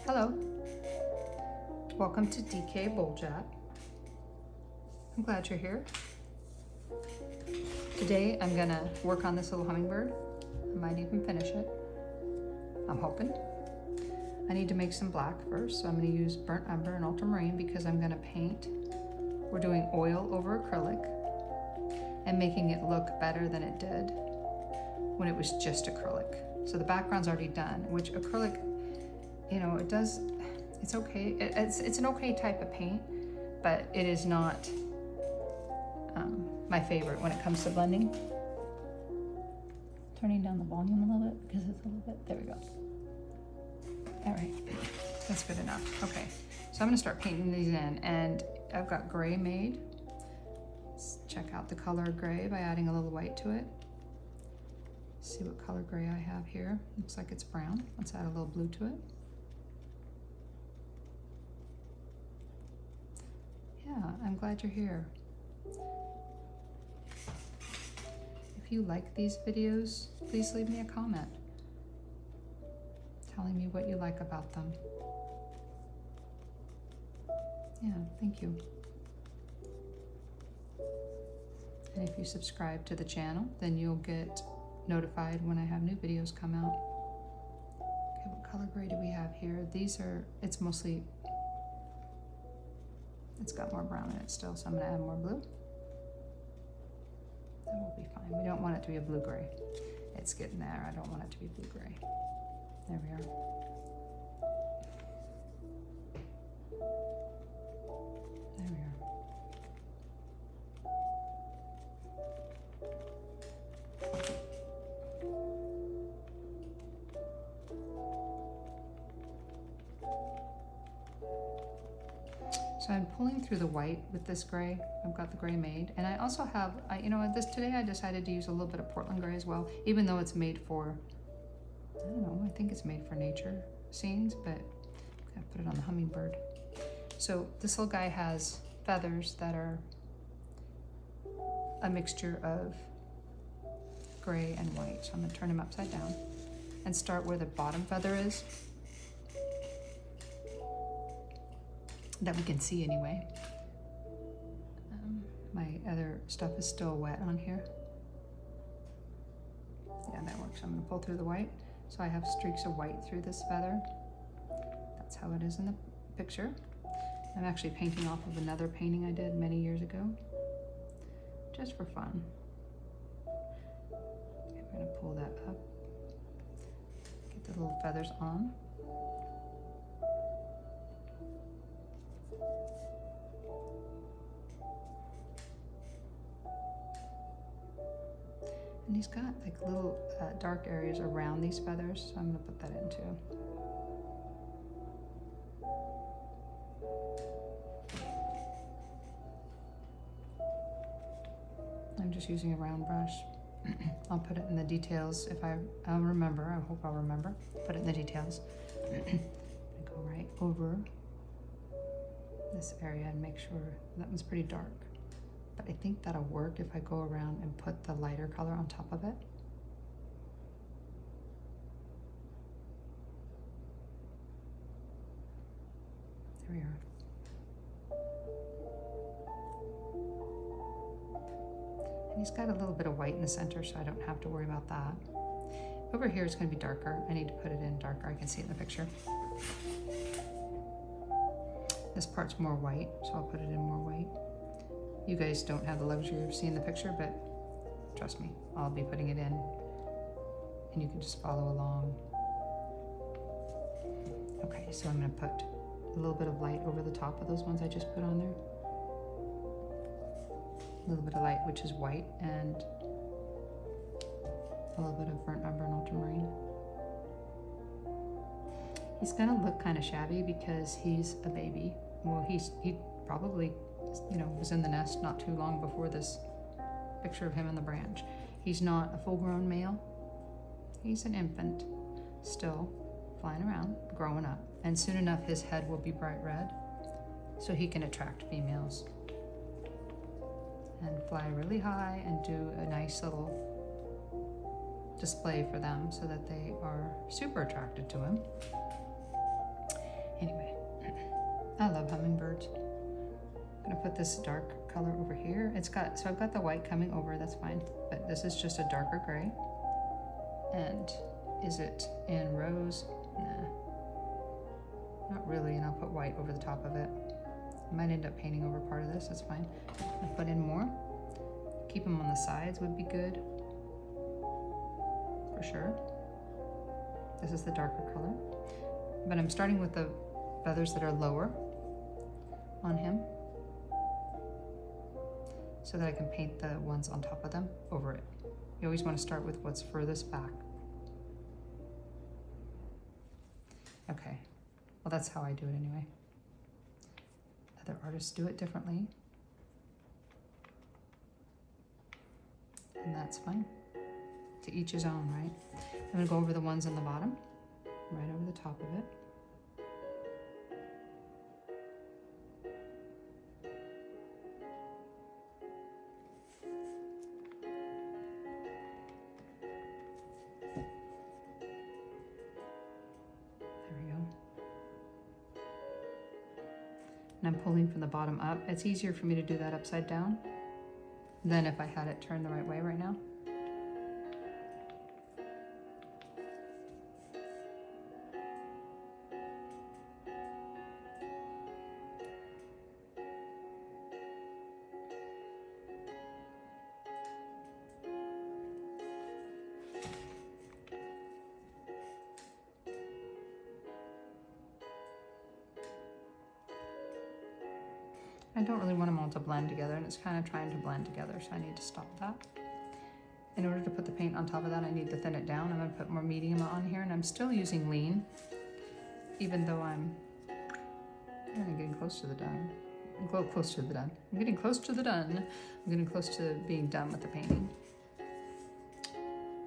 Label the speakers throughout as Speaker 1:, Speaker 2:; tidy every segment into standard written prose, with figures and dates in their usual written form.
Speaker 1: Hello, welcome to DK Bulljet. I'm glad you're here. Today I'm gonna work on this little hummingbird. I might even finish it, I'm hoping. I need to make some black first, so I'm gonna use burnt umber and ultramarine because I'm gonna paint. We're doing oil over acrylic and making it look better than it did when it was just acrylic. So the background's already done, which acrylic, you know, it does, it's okay. It's an okay type of paint, but it is not my favorite when it comes to blending. Turning down the volume a little bit because it's a little bit, there we go. All right, that's good enough. Okay, so I'm gonna start painting these in, and I've got gray made. Let's check out the color gray by adding a little white to it. See what color gray I have here. Looks like it's brown. Let's add a little blue to it. Yeah, I'm glad you're here. If you like these videos, please leave me a comment telling me what you like about them. Yeah, thank you. And if you subscribe to the channel, then you'll get notified when I have new videos come out. Okay, what color gray do we have here? These are, it's mostly, it's got more brown in it still, so I'm gonna add more blue. That will be fine. We don't want it to be a blue-gray. It's getting there. I don't want it to be blue-gray. There we are. There we are. So I'm pulling through the white with this gray. I've got the gray made, and I also have, you know, today I decided to use a little bit of Portland gray as well, even though it's made for, I don't know, I think it's made for nature scenes, but I'm gonna put it on the hummingbird. So this little guy has feathers that are a mixture of gray and white. So I'm gonna turn him upside down and start where the bottom feather is. That we can see anyway. My other stuff is still wet on here. Yeah, that works. I'm gonna pull through the white. So I have streaks of white through this feather. That's how it is in the picture. I'm actually painting off of another painting I did many years ago, just for fun. I'm gonna pull that up, get the little feathers on. And he's got like little dark areas around these feathers, so I'm gonna put that in too. I'm just using a round brush. I'll put it in the details if I'll remember. I hope I'll remember. Put it in the details. I'm gonna go right over this area and make sure that one's pretty dark. But I think that'll work if I go around and put the lighter color on top of it. There we are. And he's got a little bit of white in the center, so I don't have to worry about that. Over here it's gonna be darker. I need to put it in darker. I can see it in the picture. This part's more white, so I'll put it in more white. You guys don't have the luxury of seeing the picture, but trust me, I'll be putting it in and you can just follow along. Okay, so I'm gonna put a little bit of light over the top of those ones I just put on there. A little bit of light, which is white, and a little bit of burnt umber and ultramarine. He's gonna look kind of shabby because he's a baby. Well, he probably, you know, was in the nest not too long before this picture of him in the branch. He's not a full-grown male. He's an infant, still flying around, growing up. And soon enough, his head will be bright red, so he can attract females and fly really high and do a nice little display for them so that they are super attracted to him. I love hummingbirds. I'm gonna put this dark color over here. So I've got the white coming over, that's fine. But this is just a darker gray. And is it in rose? Nah, not really, and I'll put white over the top of it. I might end up painting over part of this, that's fine. I'll put in more. Keep them on the sides would be good, for sure. This is the darker color. But I'm starting with the feathers that are lower on him, so that I can paint the ones on top of them over it. You always want to start with what's furthest back. Okay, well that's how I do it anyway. Other artists do it differently. And that's fine. To each his own, right? I'm gonna go over the ones on the bottom, right over the top of it. And I'm pulling from the bottom up. It's easier for me to do that upside down than if I had it turned the right way right now. I don't really want them all to blend together, and it's kind of trying to blend together, so I need to stop that. In order to put the paint on top of that, I need to thin it down. I'm going to put more medium on here, and I'm still using lean, even though I'm getting close to the done. I'm getting close to the done. I'm getting close to being done with the painting.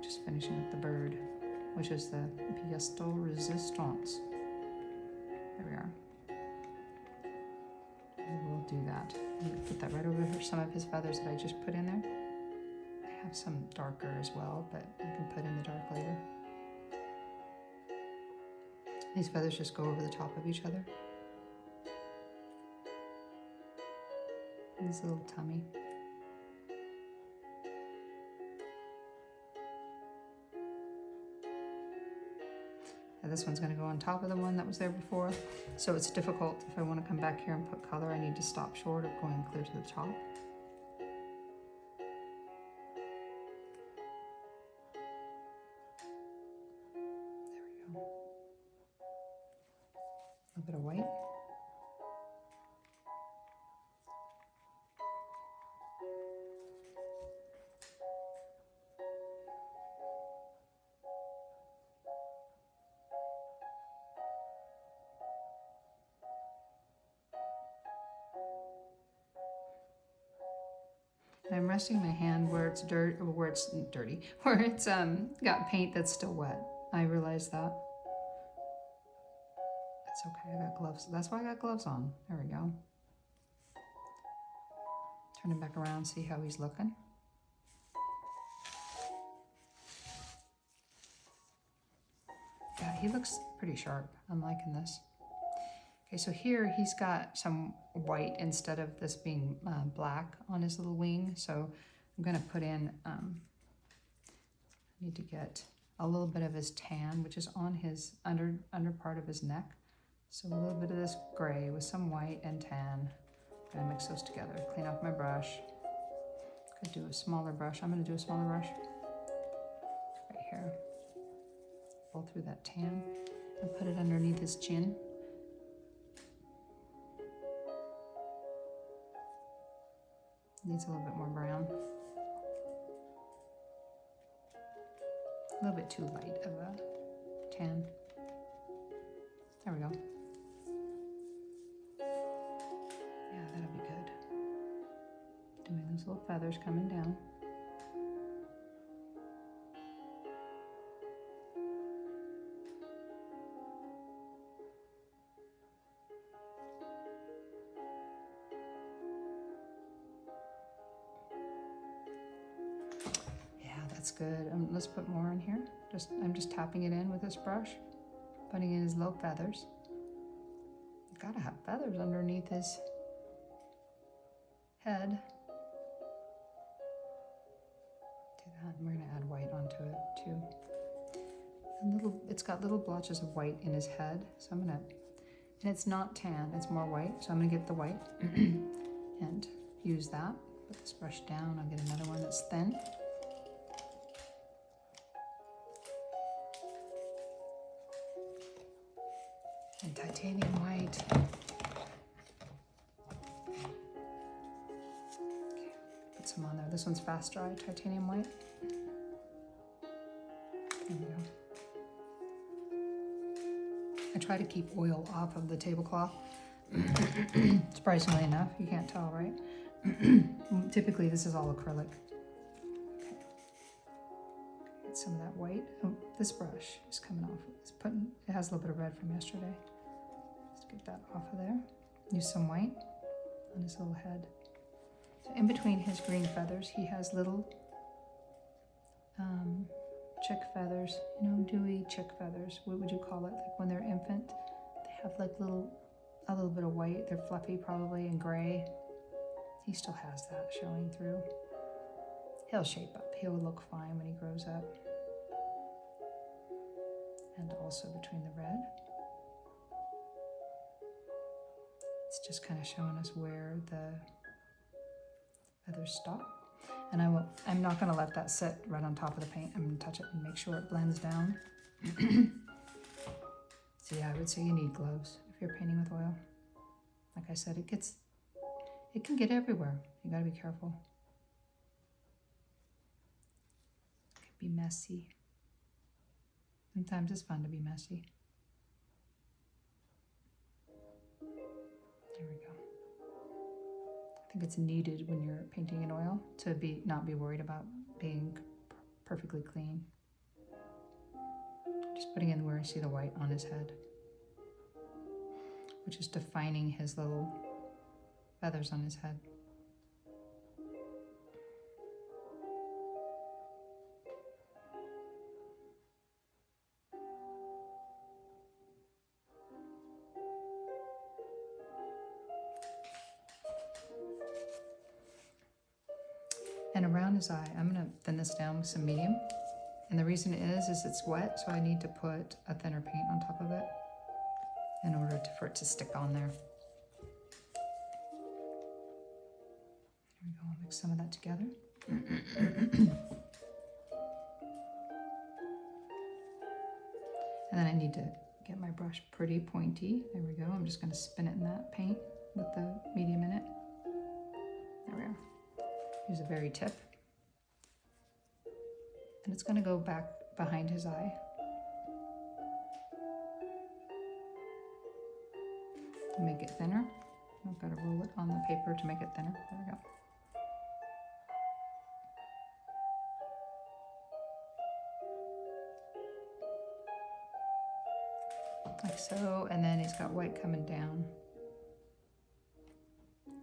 Speaker 1: Just finishing up the bird, which is the pièce de résistance. There we are. We'll do that. I'm going to put that right over some of his feathers that I just put in there. I have some darker as well, but I can put in the dark later. These feathers just go over the top of each other. His little tummy. And this one's going to go on top of the one that was there before, so it's difficult. If I want to come back here and put color, I need to stop short of going clear to the top. There we go. A little bit of white. And I'm resting my hand where it's dirty, where it's got paint that's still wet. I realize that. It's okay, I got gloves. That's why I got gloves on. There we go. Turn him back around, see how he's looking. Yeah, he looks pretty sharp. I'm liking this. Okay, so here he's got some white instead of this being black on his little wing. So I'm gonna put in, I need to get a little bit of his tan, which is on his under part of his neck. So a little bit of this gray with some white and tan. I'm gonna mix those together, clean off my brush. Could do a smaller brush. I'm gonna do a smaller brush right here. Pull through that tan and put it underneath his chin. Needs a little bit more brown. A little bit too light of a tan. There we go. Yeah, that'll be good. Doing those little feathers coming down. That's good. Let's put more in here. I'm just tapping it in with this brush, putting in his little feathers. Gotta have feathers underneath his head. Do that, and we're gonna add white onto it too. And it's got little blotches of white in his head, so I'm gonna, and it's not tan, it's more white, so I'm gonna get the white and use that. Put this brush down, I'll get another one that's thin. And titanium white. Okay, put some on there. This one's fast dry, titanium white. There we go. I try to keep oil off of the tablecloth. Surprisingly enough, you can't tell, right? Typically this is all acrylic. Okay. Get some of that white. Oh, this brush is coming off. It has a little bit of red from yesterday. Let's get that off of there. Use some white on his little head. So in between his green feathers, he has little chick feathers, you know, dewy chick feathers. What would you call it? Like when they're infant, they have like a little bit of white. They're fluffy probably and gray. He still has that showing through. He'll shape up. He'll look fine when he grows up. And also between the red. It's just kind of showing us where the feathers stop. And I'm not gonna let that sit right on top of the paint. I'm gonna touch it and make sure it blends down. So yeah, I would say you need gloves if you're painting with oil. Like I said, it can get everywhere. You gotta be careful. It can be messy. Sometimes it's fun to be messy. There we go. I think it's needed when you're painting in oil to not be worried about being perfectly clean. Just putting in where I see the white on his head, which is defining his little feathers on his head. And around his eye, I'm gonna thin this down with some medium. And the reason is it's wet, so I need to put a thinner paint on top of it in order for it to stick on there. There we go, I'll mix some of that together. And then I need to get my brush pretty pointy. There we go, I'm just gonna spin it in that paint with the medium in it. There we are. Use a very tip. And it's gonna go back behind his eye. To make it thinner. I've got to roll it on the paper to make it thinner. There we go. Like so, and then he's got white coming down.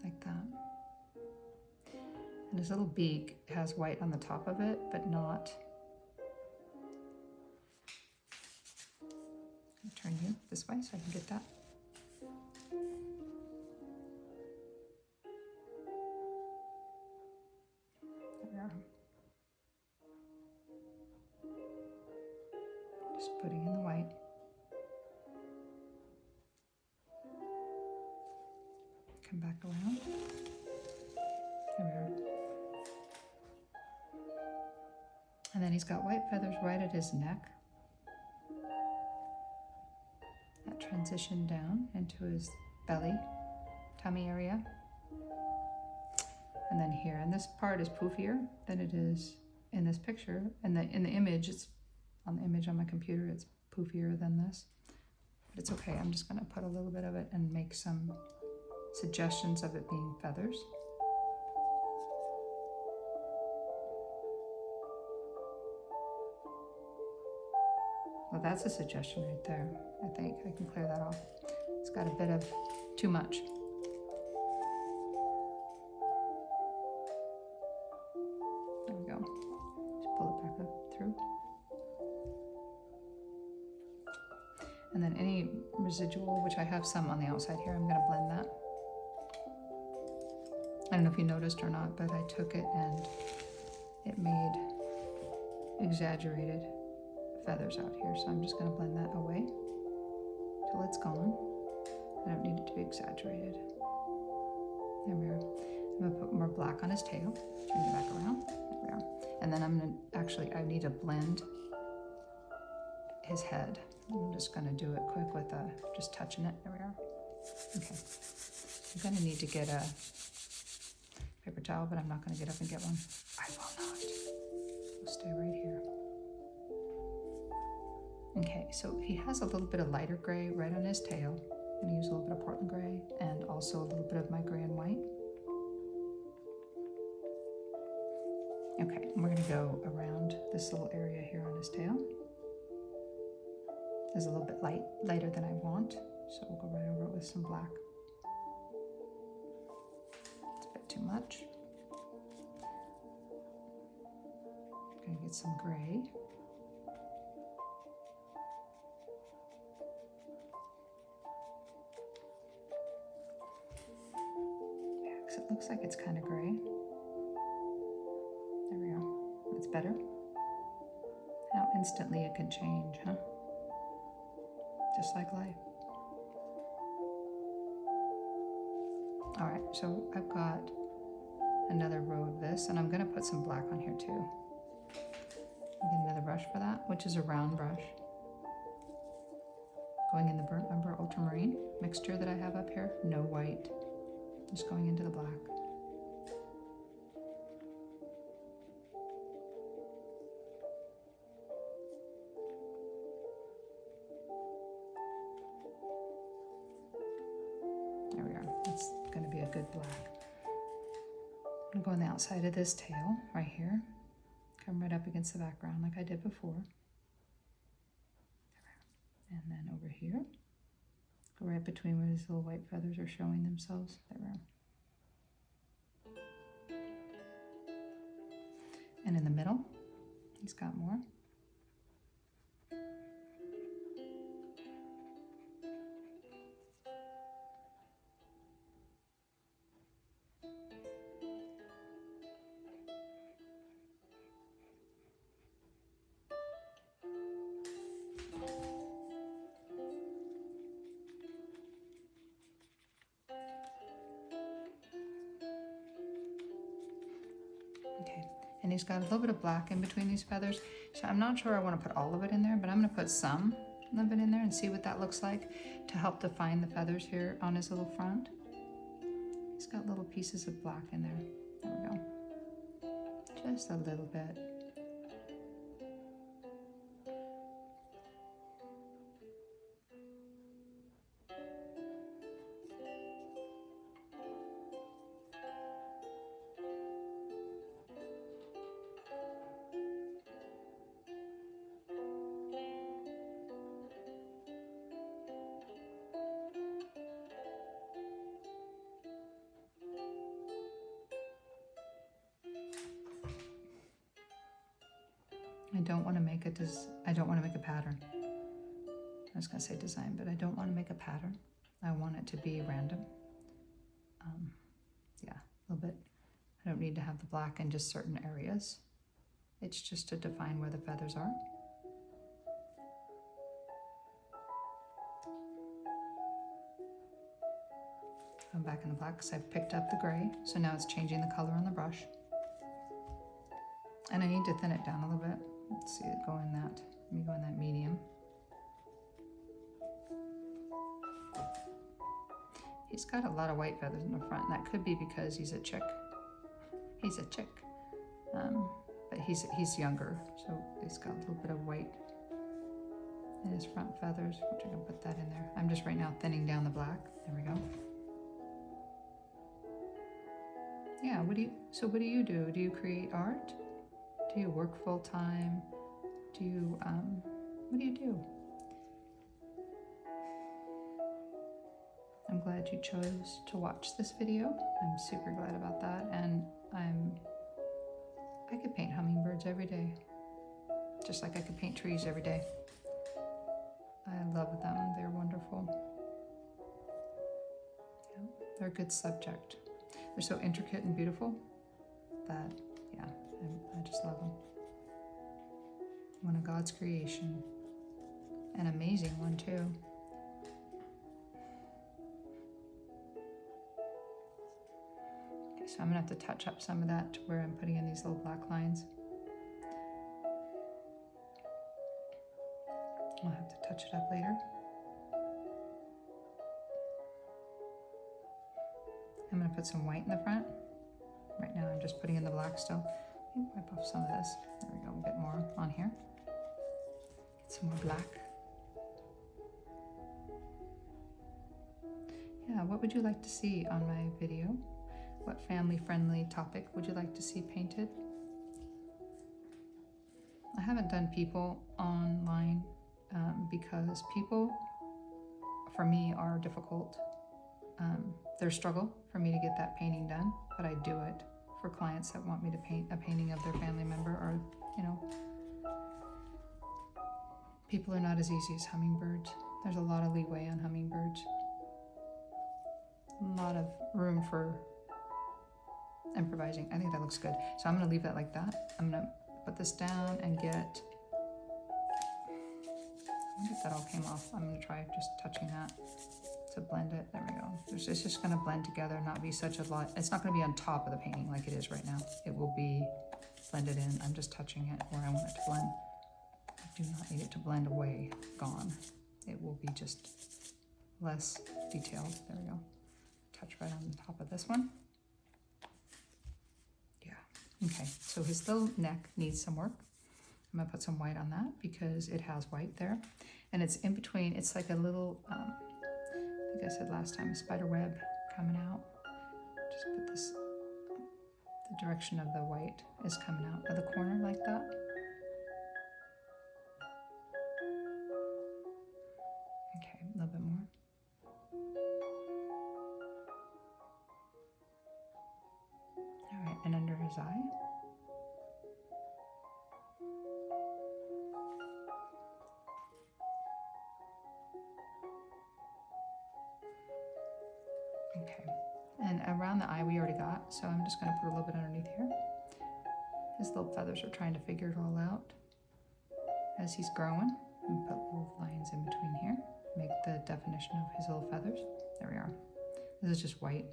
Speaker 1: Like that. And his little beak has white on the top of it, but not. I'll turn you this way so I can get that. There we are. Just putting in the white. Come back around. There we are. And then he's got white feathers right at his neck. That transition down into his belly, tummy area. And then here, and this part is poofier than it is in this picture. And in the image, it's on the image on my computer, it's poofier than this. But it's okay, I'm just gonna put a little bit of it and make some suggestions of it being feathers. Well, that's a suggestion right there. I think I can clear that off. It's got a bit of too much. There we go. Just pull it back up through. And then any residual, which which I have some on the outside here. I'm gonna blend that. I don't know if you noticed or not, but I took it and it made exaggerated feathers out here. So I'm just gonna blend that away till it's gone. I don't need it to be exaggerated. There we are. I'm gonna put more black on his tail. Turn it back around. There we are. And then I'm gonna, actually, I need to blend his head. I'm just gonna do it quick with just touching it. There we are. Okay. I'm gonna need to get a paper towel, but I'm not gonna get up and get one. I will not. We'll stay right here. Okay, so he has a little bit of lighter gray right on his tail. I'm gonna use a little bit of Portland gray and also a little bit of my gray and white. Okay, and we're gonna go around this little area here on his tail. This is a little bit lighter than I want, so we'll go right over it with some black. It's a bit too much. Gonna get some gray. Yeah, because it looks like it's kind of gray. There we go. That's better. How instantly it can change, huh? Just like life. All right, so I've got another row of this, and I'm gonna put some black on here too. Get another brush for that, which is a round brush. Going in the burnt umber ultramarine mixture that I have up here, no white. Just going into the black. There we are. That's gonna be a good black. I'm gonna go on the outside of this tail right here. Come right up against the background like I did before. And then over here, go right between where these little white feathers are showing themselves. There we are. And in the middle, he's got more. Okay, and he's got a little bit of black in between these feathers, so I'm not sure I want to put all of it in there, but I'm going to put some of it in there and see what that looks like to help define the feathers here on his little front. He's got little pieces of black in there. There we go. Just a little bit. I don't want to make a pattern. I was going to say design, but I don't want to make a pattern. I want it to be random. Yeah, a little bit. I don't need to have the black in just certain areas. It's just to define where the feathers are. I'm back in the black because I've picked up the gray, so now it's changing the color on the brush. And I need to thin it down a little bit. Let's see it go in that. Let me go in that medium. He's got a lot of white feathers in the front, and that could be because he's a chick. He's a chick. But he's younger, so he's got a little bit of white in his front feathers, which I'm gonna put that in there. I'm just right now thinning down the black. There we go. Yeah, what do you do? Do you create art? Do you work full time? Do you, what do you do? I'm glad you chose to watch this video. I'm super glad about that. And I could paint hummingbirds every day, just like I could paint trees every day. I love them, they're wonderful. They're a good subject. They're so intricate and beautiful that, yeah, I just love them. One of God's creation. An amazing one too. Okay, so I'm gonna have to touch up some of that to where I'm putting in these little black lines. I'll have to touch it up later. I'm gonna put some white in the front. Right now I'm just putting in the black still. Wipe off some of this. There we go, a bit more on here. Get some more black. Yeah, what would you like to see on my video? What family-friendly topic would you like to see painted? I haven't done people online because people, for me, are difficult. They're a struggle for me to get that painting done, but I do it for clients that want me to paint a painting of their family member, or, you know, people are not as easy as hummingbirds. There's a lot of leeway on hummingbirds. A lot of room for improvising. I think that looks good. So I'm gonna leave that like that. I'm gonna put this down and get, I wonder if that all came off. I'm gonna try just touching that to blend it. There we go. It's just gonna blend together, not be such a lot. It's not gonna be on top of the painting like it is right now. It will be blended in. I'm just touching it where I want it to blend. I do not need it to blend away, gone. It will be just less detailed. There we go. Touch right on the top of this one. Yeah, okay, so his little neck needs some work. I'm gonna put some white on that because it has white there. And it's in between, it's like a little, I think I said last time, a spider web coming out. Just put this, the direction of the white is coming out of the corner like that. Okay, a little bit more. All right, and under his eye. Okay, and around the eye we already got, so I'm just going to put a little bit underneath here. His little feathers are trying to figure it all out as he's growing. And put little lines in between here, make the definition of his little feathers. There we are. This is just white.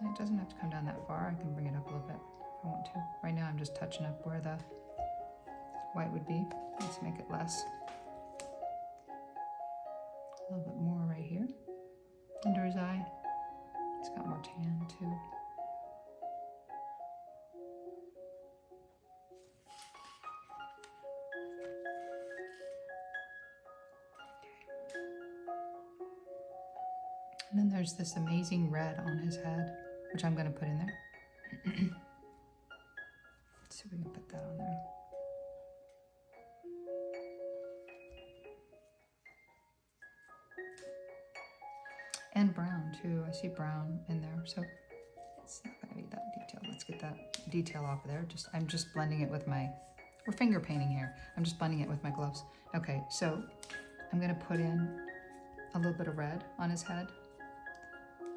Speaker 1: It doesn't have to come down that far. I can bring it up a little bit if I want to. Right now I'm just touching up where the white would be. Let's make it less. A little bit more right here. Under his eye. He's got more tan too. And then there's this amazing red on his head, which I'm going to put in there. Let's see if we can put that on there. And brown too. I see brown in there, so it's not going to be that detailed. Let's get that detail off of there. I'm just blending it with my, we're finger painting here. I'm just blending it with my gloves. Okay, so I'm going to put in a little bit of red on his head.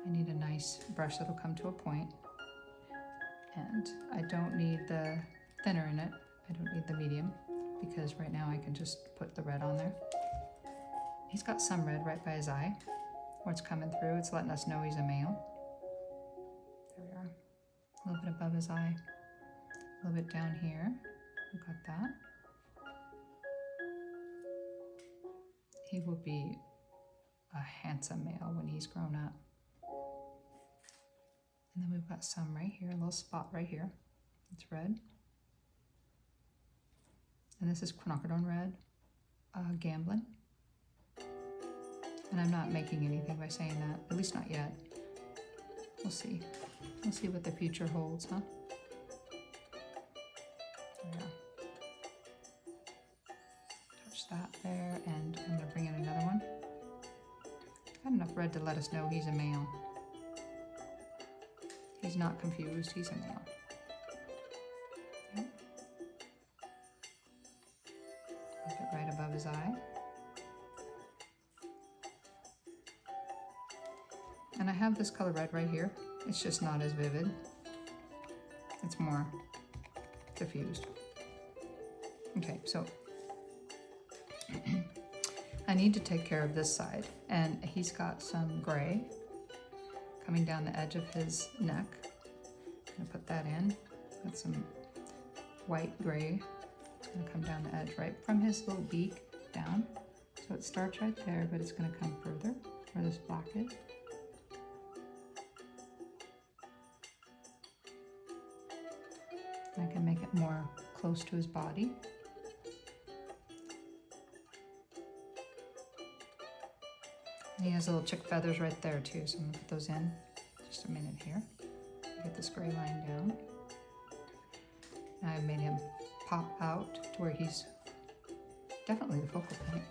Speaker 1: I need a nice brush that'll come to a point. And I don't need the thinner in it. I don't need the medium, because right now I can just put the red on there. He's got some red right by his eye where it's coming through. It's letting us know he's a male. There we are. A little bit above his eye. A little bit down here. We've got that. He will be a handsome male when he's grown up. And then we've got some right here, a little spot right here. It's red. And this is quinacridone red, Gamblin. And I'm not making anything by saying that, at least not yet. We'll see. We'll see what the future holds, huh? There we go. Touch that there, and I'm gonna bring in another one. Got enough red to let us know he's a male. He's not confused, he's a male. his eye. And I have this color red right here. It's just not as vivid. It's more diffused. Okay, so I need to take care of this side, and he's got some gray coming down the edge of his neck. I'm gonna put that in. Got some white gray. It's gonna come down the edge right from his little beak down. So it starts right there, but it's gonna come further where this black is. I can make it more close to his body. And he has little chick feathers right there too, so I'm gonna put those in just a minute here. Get this gray line down. And I made him pop out to where he's definitely the focal point.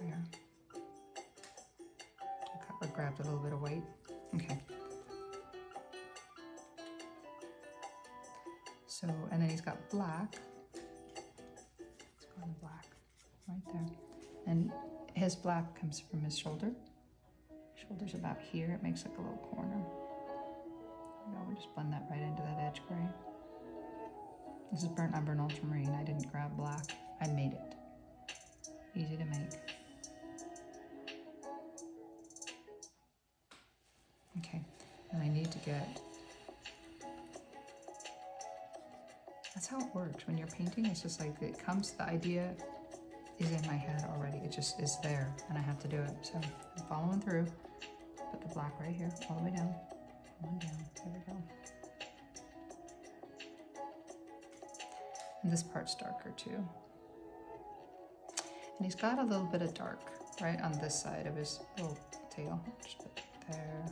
Speaker 1: There. I grabbed a little bit of white. Okay. So, and then he's got black. Let's go on the black right there. And his black comes from his shoulder. Shoulder's about here. It makes like a little corner. Now we'll just blend that right into that edge gray. This is burnt umber and ultramarine. I didn't grab black. I made it. Easy to make. Okay, and I need to get, that's how it works when you're painting. It's just like it comes, the idea is in my head already. It just is there and I have to do it. So I'm following through. Put the black right here, all the way down. One down, there we go. And this part's darker too. And he's got a little bit of dark right on this side of his little tail. Just put it there.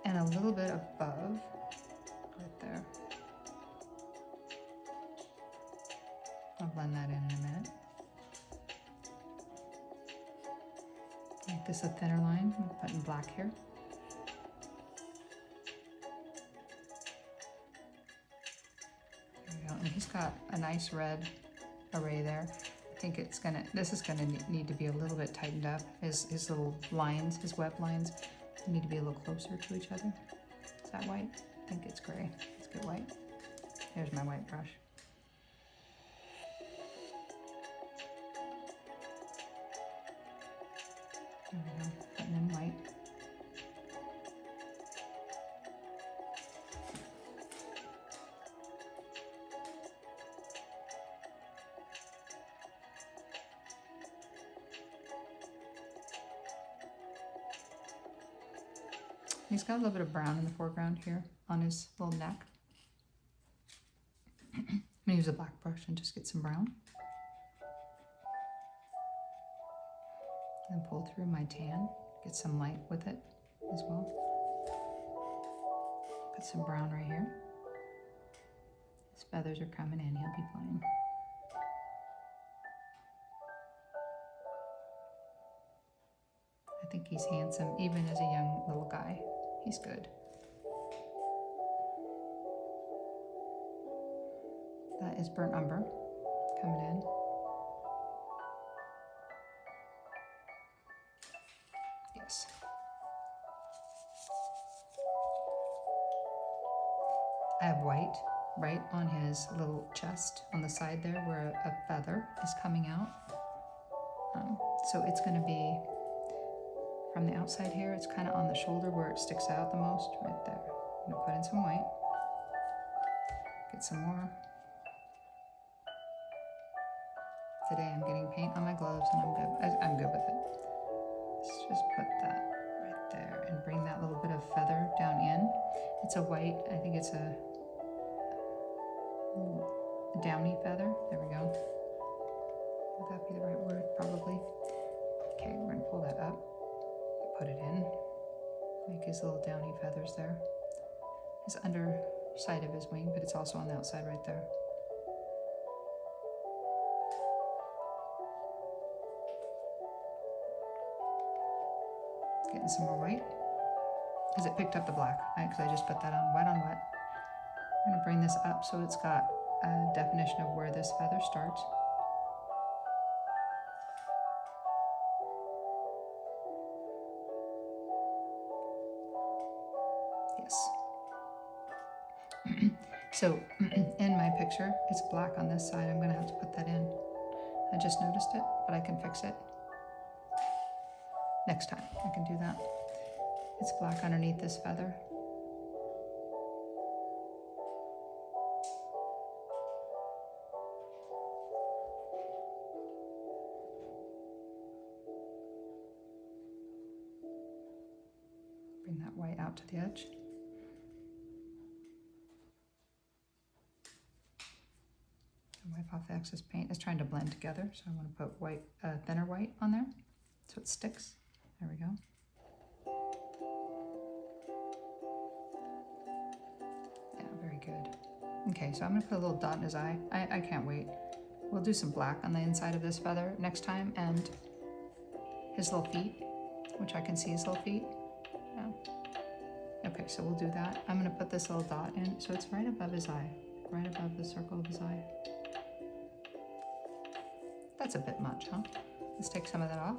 Speaker 1: And a little bit above, right there. I'll blend that in a minute. Make this a thinner line. I'm putting black here. There we go. And he's got a nice red array there. I think it's gonna, this is gonna need to be a little bit tightened up. His little lines, his web lines, need to be a little closer to each other. Is that white? I think it's gray. Let's get white. Here's my white brush. There we go. Putting in white. He's got a little bit of brown in the foreground here on his little neck. I'm gonna use a black brush and just get some brown. And pull through my tan, get some light with it as well. Put some brown right here. His feathers are coming in, he'll be fine. I think he's handsome, even as a young little guy. He's good. That is burnt umber coming in. Yes. I have white right on his little chest on the side there where a feather is coming out. So it's going to be from the outside here, it's kind of on the shoulder where it sticks out the most, right there. I'm going to put in some white. Get some more. Today I'm getting paint on my gloves and I'm good with it. Let's just put that right there and bring that little bit of feather down in. It's a white, I think it's a downy feather. There we go. Would that be the right word? Probably. Okay, we're gonna pull that up. Put it in, make his little downy feathers there. His underside of his wing, but it's also on the outside right there. Getting some more white. because it picked up the black, because I just put that on wet on wet. I'm gonna bring this up so it's got a definition of where this feather starts. Yes. So in my picture, it's black on this side. I'm gonna have to put that in. I just noticed it, but I can fix it. Next time I can do that. It's black underneath this feather. Bring that white out to the edge. Wipe off the excess paint. It's trying to blend together, so I want to put white, thinner white on there so it sticks. There we go. Yeah, very good. Okay, so I'm going to put a little dot in his eye. I can't wait. We'll do some black on the inside of this feather next time, and his little feet, which I can see his little feet. Yeah. Okay, so we'll do that. I'm going to put this little dot in, so it's right above his eye, right above the circle of his eye. That's a bit much, huh? Let's take some of that off.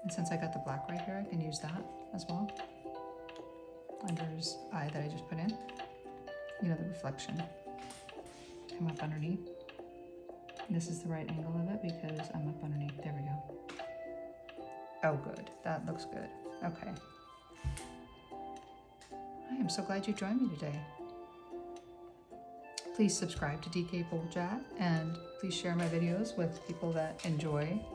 Speaker 1: And since I got the black right here, I can use that as well. Under his eye that I just put in. You know, the reflection. Come up underneath. This is the right angle of it because I'm up underneath. There we go. Oh, good. That looks good. Okay. I am so glad you joined me today. Please subscribe to DK Bowl Chat, and please share my videos with people that enjoy